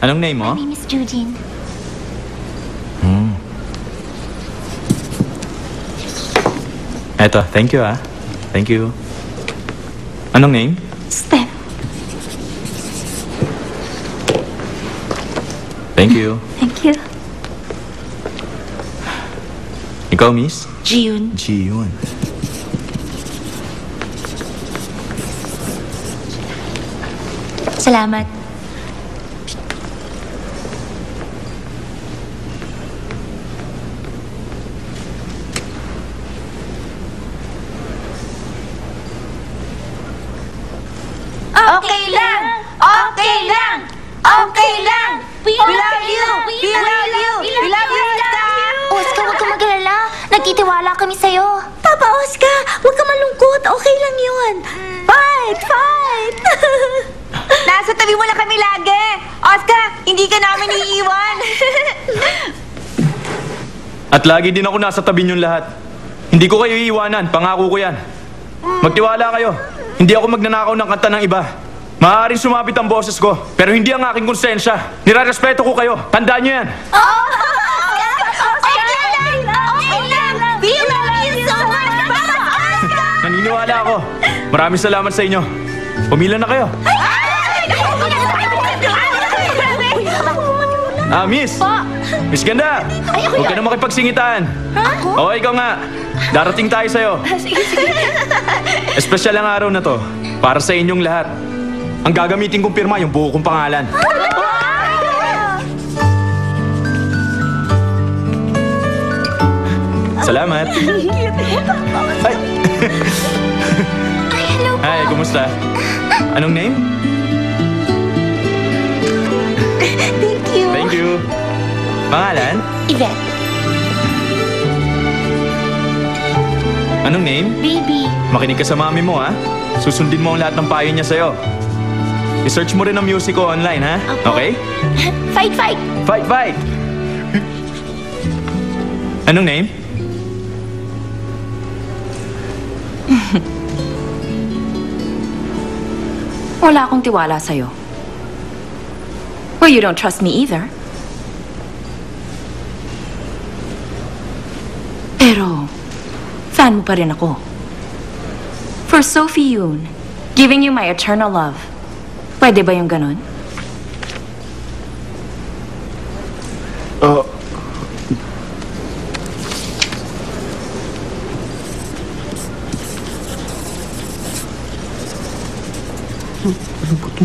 Anong name mo? My name is Jujin. Eto, thank you ah. Thank you. Anong name? Steph. Thank you. Thank you. Ikaw, miss? Jiyun. Jiyun. Salamat. Okay lang! Okay lang! Okay lang! We love you! We love you! We love you, Oscar! Oscar, huwag ka mag-alala. Nagtitiwala kami sa'yo. Papa Oscar, huwag ka malungkot. Okay lang yun. Fight! Fight! Nasa tabi mo lang kami lagi. Oscar, hindi ka namin iiwan. At lagi din ako nasa tabi niyong lahat. Hindi ko kayo iiwanan, pangako ko yan. Magtiwala kayo. Hindi ako magnanakaw ng kanta ng iba. Maaaring sumabit ang boses ko, pero hindi ang aking konsensya. Nirarespeto ko kayo. Tandaan niyo yan. Okay lang! Okay lang! We love you so much, Papa Oscar! Naniniwala ako. Maraming salamat sa inyo. Pumila na kayo. Miss! Miss Ganda! Huwag ka na makipagsingitan. Oo, ikaw nga. Darating tayo sa'yo. Espesyal ang araw na to. Para sa inyong lahat. Ang gagamitin kong pirma, yung buo kong pangalan. Salamat. Ay! Hello po. Hi, kumusta? Anong name? Thank you. Thank you. Pangalan? Yvette. Anong name? Baby. Makinig ka sa mami mo, ha? Susundin mo ang lahat ng payo niya sa'yo. I-search mo rin ang music ko online, ha? Opo. Okay? Fight, fight. Fight, fight! Anong name? Wala akong tiwala sa'yo. Well, you don't trust me either. Pero, fan mo pa rin ako. For Sophie Yoon, giving you my eternal love. Pwede ba yung ganon? Ano ba ito?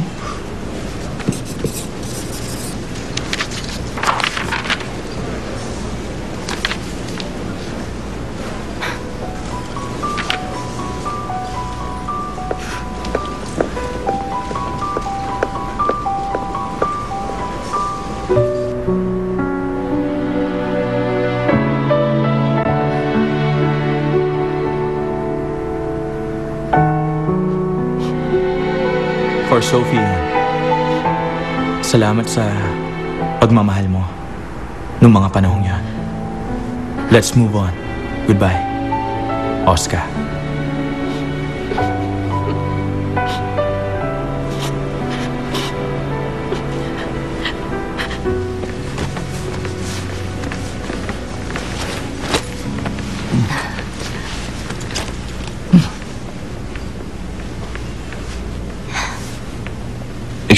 For Sophie, salamat sa pagmamahal mo nung mga panahong yan. Let's move on. Goodbye, Oscar.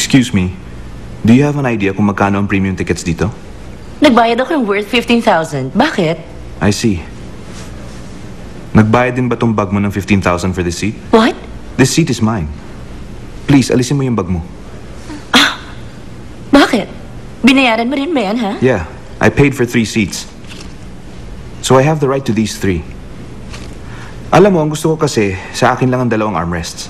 Excuse me, do you have an idea kung magkano ang premium tickets dito? Nagbayad ako ng worth 15,000. Bakit? I see. Nagbayad din ba tong bag mo ng 15,000 for this seat? What? This seat is mine. Please, alisin mo yung bag mo. Bakit? Binayaran mo rin ba yan, ha? Yeah, I paid for 3 seats. So I have the right to these 3. Alam mo, ang gusto ko kasi, sa akin lang ang 2 armrests.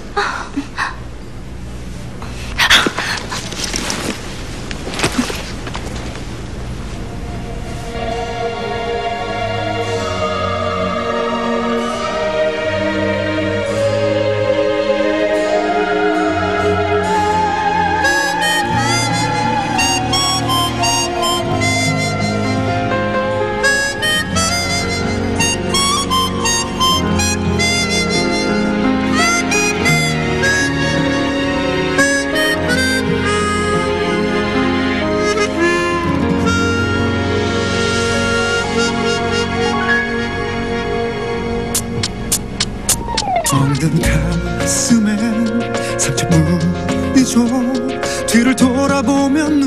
텅든 가슴에 상처뿐이죠. 뒤를 돌아보면